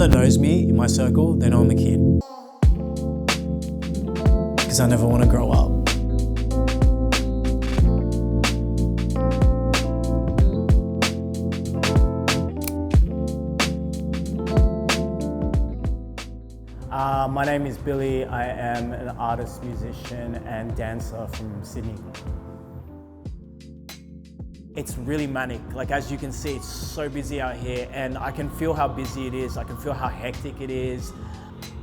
that knows me in my circle, they know I'm a kid. Because I never want to grow up. My name is Billy. I am an artist, musician, and dancer from Sydney. It's really manic. Like, as you can see, it's so busy out here, and I can feel how busy it is. I can feel how hectic it is.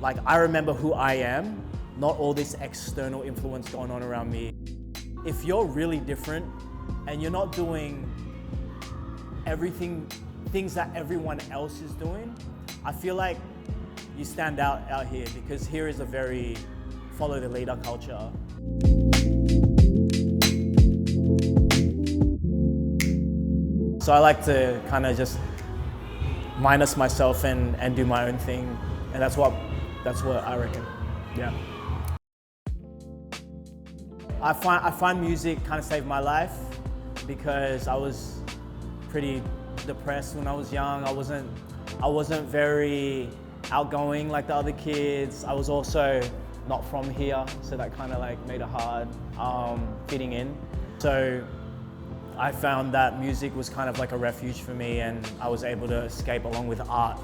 Like, I remember who I am, not all this external influence going on around me. If you're really different and you're not doing things that everyone else is doing, I feel like you stand out here, because here is a very follow the leader culture. So I like to kind of just minus myself and do my own thing, and that's what I reckon. Yeah. I find music kind of saved my life, because I was pretty depressed when I was young. I wasn't very outgoing like the other kids. I was also not from here, so that kind of like made it hard fitting in. So I found that music was kind of like a refuge for me, and I was able to escape along with art.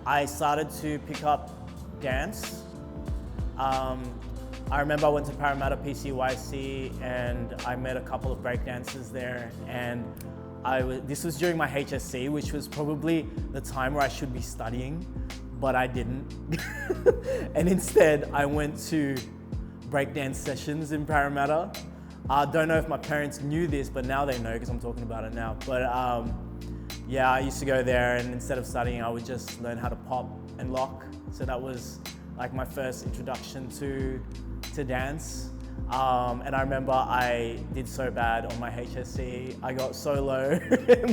I started to pick up dance. I remember I went to Parramatta PCYC and I met a couple of breakdancers there, and this was during my HSC, which was probably the time where I should be studying, but I didn't. And instead, I went to breakdance sessions in Parramatta. I don't know if my parents knew this, but now they know because I'm talking about it now. But yeah, I used to go there, and instead of studying, I would just learn how to pop and lock. So that was like my first introduction to dance. And I remember I did so bad on my HSC. I got so low.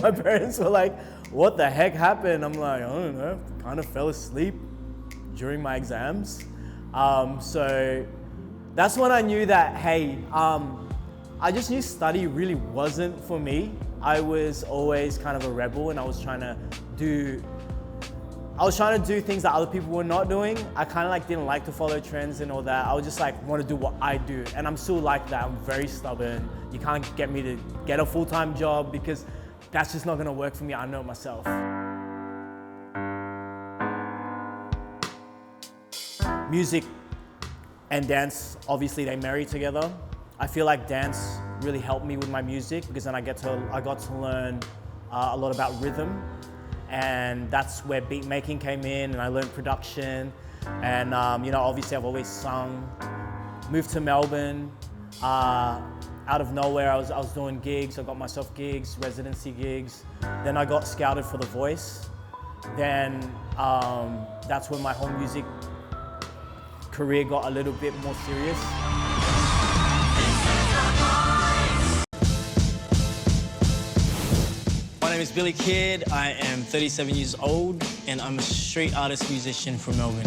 My parents were like, what the heck happened? I'm like, I don't know, kind of fell asleep during my exams. So that's when I knew that, hey, I just knew study really wasn't for me. I was always kind of a rebel, and I was trying to do things that other people were not doing. I kind of like didn't like to follow trends and all that. I would just like want to do what I do, and I'm still like that. I'm very stubborn. You can't get me to get a full-time job, because that's just not going to work for me. I know it myself. Music and dance, obviously they marry together. I feel like dance really helped me with my music, because then I got to learn a lot about rhythm. And that's where beat making came in, and I learned production. And you know, obviously I've always sung. Moved to Melbourne, out of nowhere I was doing gigs. I got myself gigs, residency gigs. Then I got scouted for The Voice. Then that's when my whole music career got a little bit more serious. My name is Billy Kid. I am 37 years old, and I'm a street artist musician from Melbourne.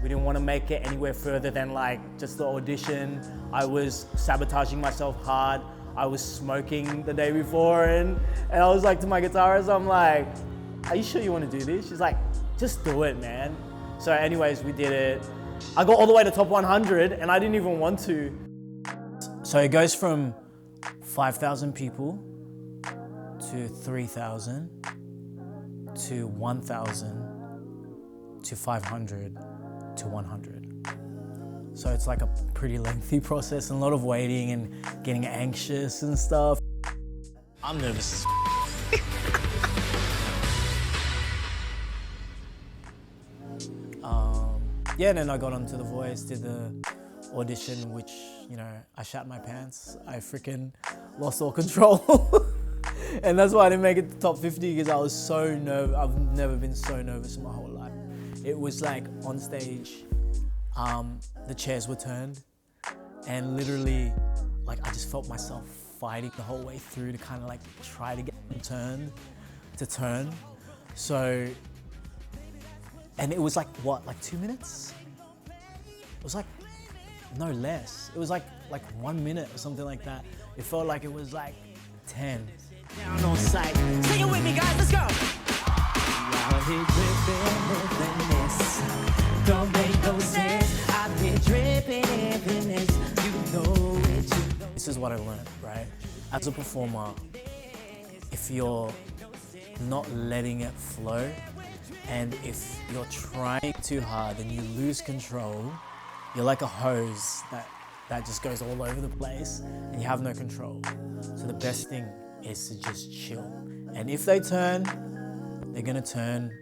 We didn't want to make it anywhere further than like just the audition. I was sabotaging myself hard. I was smoking the day before, and I was like to my guitarist, I'm like, are you sure you want to do this? She's like, just do it, man. So anyways, we did it. I got all the way to top 100, and I didn't even want to. So it goes from 5,000 people to 3,000, to 1,000, to 500, to 100. So it's like a pretty lengthy process, and a lot of waiting and getting anxious and stuff. I'm nervous as yeah, and then I got onto The Voice, did the audition, which, you know, I shat my pants. I freaking lost all control. And that's why I didn't make it to top 50, because I was so nervous. I've never been so nervous in my whole life. It was like on stage, the chairs were turned, and literally, like, I just felt myself fighting the whole way through to kind of like try to get them to turn. So, and it was like, what, like 2 minutes? It was like, no less. It was like 1 minute or something like that. It felt like it was like 10. Down on sight. Sing it with me, guys. Let's go. Out here dripping in this. Don't make no sense. I've been dripping in this. You know it. You know. This is what I learned, right? As a performer, if you're not letting it flow, and if you're trying too hard and you lose control, you're like a hose that just goes all over the place and you have no control. So the best thing is to just chill. And if they turn, they're gonna turn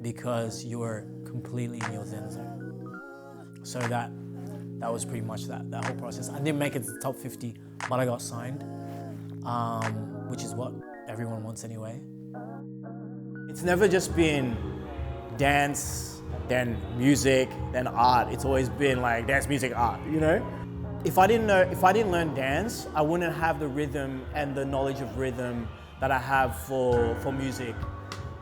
because you're completely in your zen zone. So that was pretty much that whole process. I didn't make it to the top 50, but I got signed, which is what everyone wants anyway. It's never just been dance, then music, then art. It's always been like dance, music, art, you know? If I didn't learn dance, I wouldn't have the rhythm and the knowledge of rhythm that I have for music.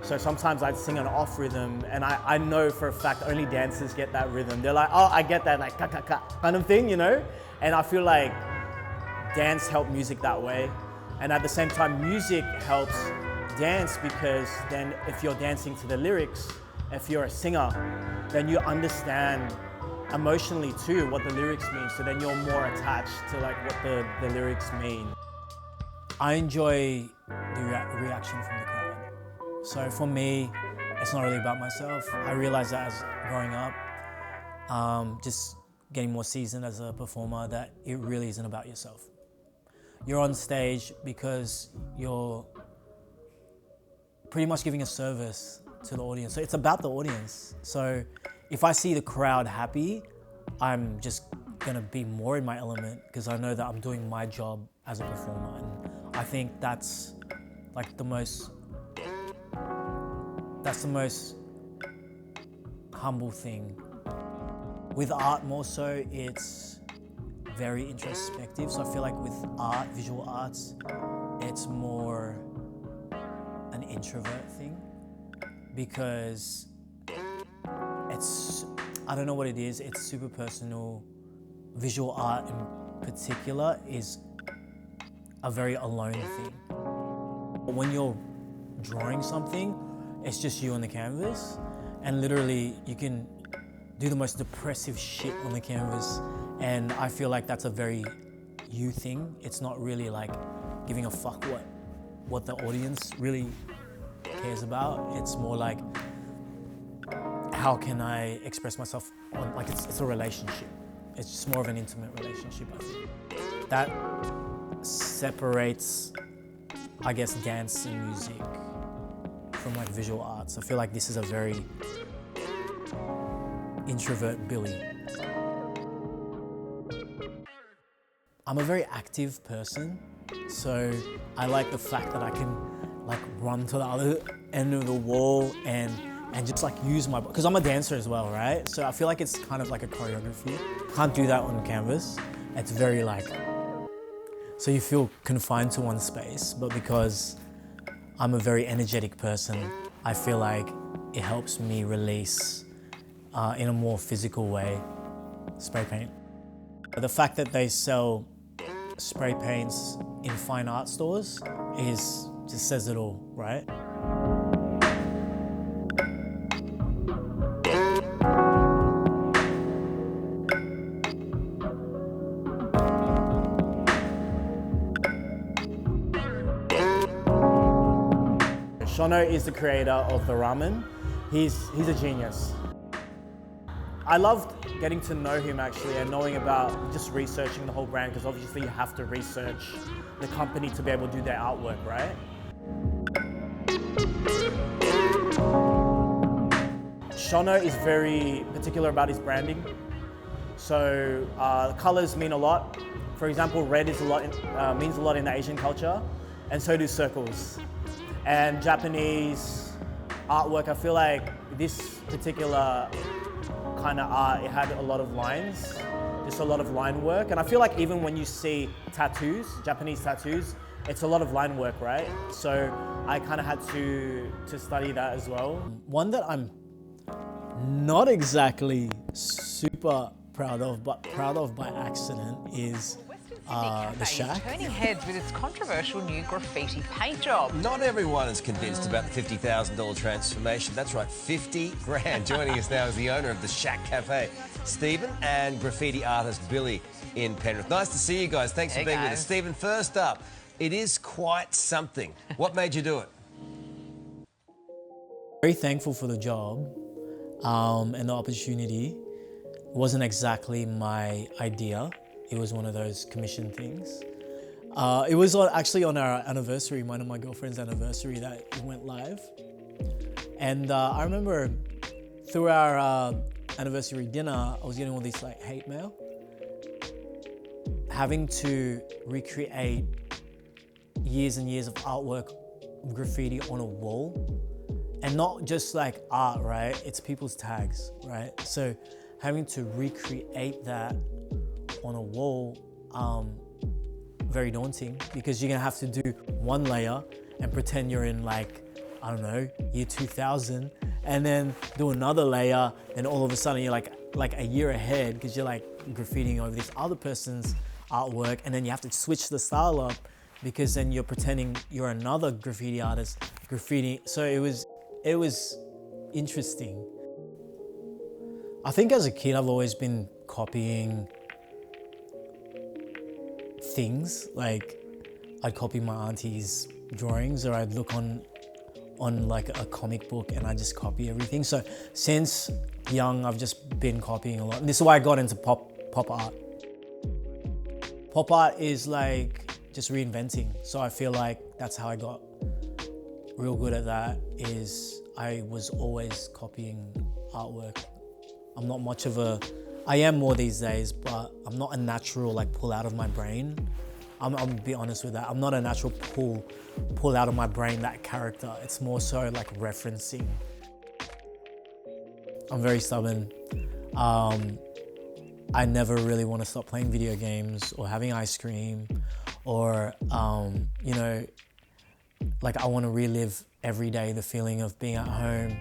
So sometimes I'd sing an off rhythm, and I know for a fact only dancers get that rhythm. They're like, oh, I get that, like ka kind of thing, you know? And I feel like dance helped music that way. And at the same time, music helps dance, because then if you're dancing to the lyrics, if you're a singer, then you understand emotionally too what the lyrics mean. So then you're more attached to like what the lyrics mean. I enjoy the reaction from the crowd. So for me, it's not really about myself. I realized that as growing up, just getting more seasoned as a performer, that it really isn't about yourself. You're on stage because you're pretty much giving a service to the audience. So it's about the audience. So if I see the crowd happy, I'm just gonna be more in my element because I know that I'm doing my job as a performer. And I think that's like the most humble thing. With art more so, it's very introspective. So I feel like with art, visual arts, it's more an introvert thing, because it's, I don't know what it is, it's super personal. Visual art in particular is a very alone thing. When you're drawing something, it's just you on the canvas, and literally you can do the most depressive shit on the canvas, and I feel like that's a very you thing. It's not really like giving a fuck what the audience really cares about. It's more like, how can I express myself on, like it's a relationship. It's just more of an intimate relationship, I think. That separates, I guess, dance and music from like visual arts. I feel like this is a very introvert Billie. I'm a very active person, so I like the fact that I can like run to the other end of the wall and just like use my, because I'm a dancer as well, right? So I feel like it's kind of like a choreography. Can't do that on canvas. It's very like, so you feel confined to one space, but because I'm a very energetic person, I feel like it helps me release in a more physical way. Spray paint. The fact that they sell spray paints in fine art stores just says it all, right? Shono is the creator of the ramen. He's a genius. I loved getting to know him actually, and knowing about just researching the whole brand, because obviously you have to research the company to be able to do their artwork, right? Shono is very particular about his branding. So colors mean a lot. For example, red is means a lot in the Asian culture, and so do circles. And Japanese artwork, I feel like this particular kind of art, it had a lot of lines, just a lot of line work. And I feel like even when you see tattoos, Japanese tattoos, it's a lot of line work, right? So I kind of had to study that as well. One that I'm not exactly super proud of, but proud of by accident, is the shack. Turning heads with its controversial new graffiti paint job. Not everyone is convinced about the $50,000 transformation. That's right, 50 grand. Joining us now is the owner of the Shack Cafe, Stephen, and graffiti artist Billy in Penrith. Nice to see you guys. Thanks for being with us. Stephen, first up, it is quite something. What made you do it? Very thankful for the job and the opportunity. It wasn't exactly my idea. It was one of those commission things. It was actually on our anniversary, mine and my girlfriend's anniversary, that it went live. And I remember through our anniversary dinner, I was getting all this like hate mail. Having to recreate years and years of artwork, graffiti on a wall. And not just like art, right? It's people's tags, right? So having to recreate that on a wall, very daunting, because you're gonna have to do one layer and pretend you're in like, I don't know, year 2000, and then do another layer, and all of a sudden you're like a year ahead because you're like graffitiing over this other person's artwork, and then you have to switch the style up because then you're pretending you're another graffiti artist graffiti. So it was interesting. I think as a kid, I've always been copying things. Like I'd copy my auntie's drawings, or I'd look on like a comic book and I just copy everything. So since young, I've just been copying a lot. And this is why I got into pop art. Pop art is like just reinventing. So I feel like that's how I got real good at that, is I was always copying artwork. I'm not much of a, I am more these days, but I'm not a natural like pull out of my brain. I'm gonna be honest with that. I'm not a natural pull out of my brain that character. It's more so like referencing. I'm very stubborn. I never really want to stop playing video games or having ice cream, or you know, like I want to relive every day the feeling of being at home,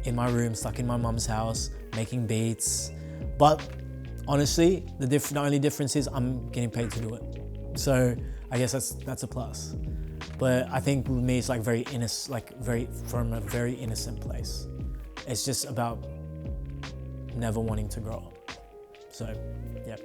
in my room, stuck in my mum's house, making beats. But honestly, the only difference is I'm getting paid to do it. So I guess that's a plus. But I think with me, it's like very innocent, from a very innocent place. It's just about never wanting to grow up. So, yeah.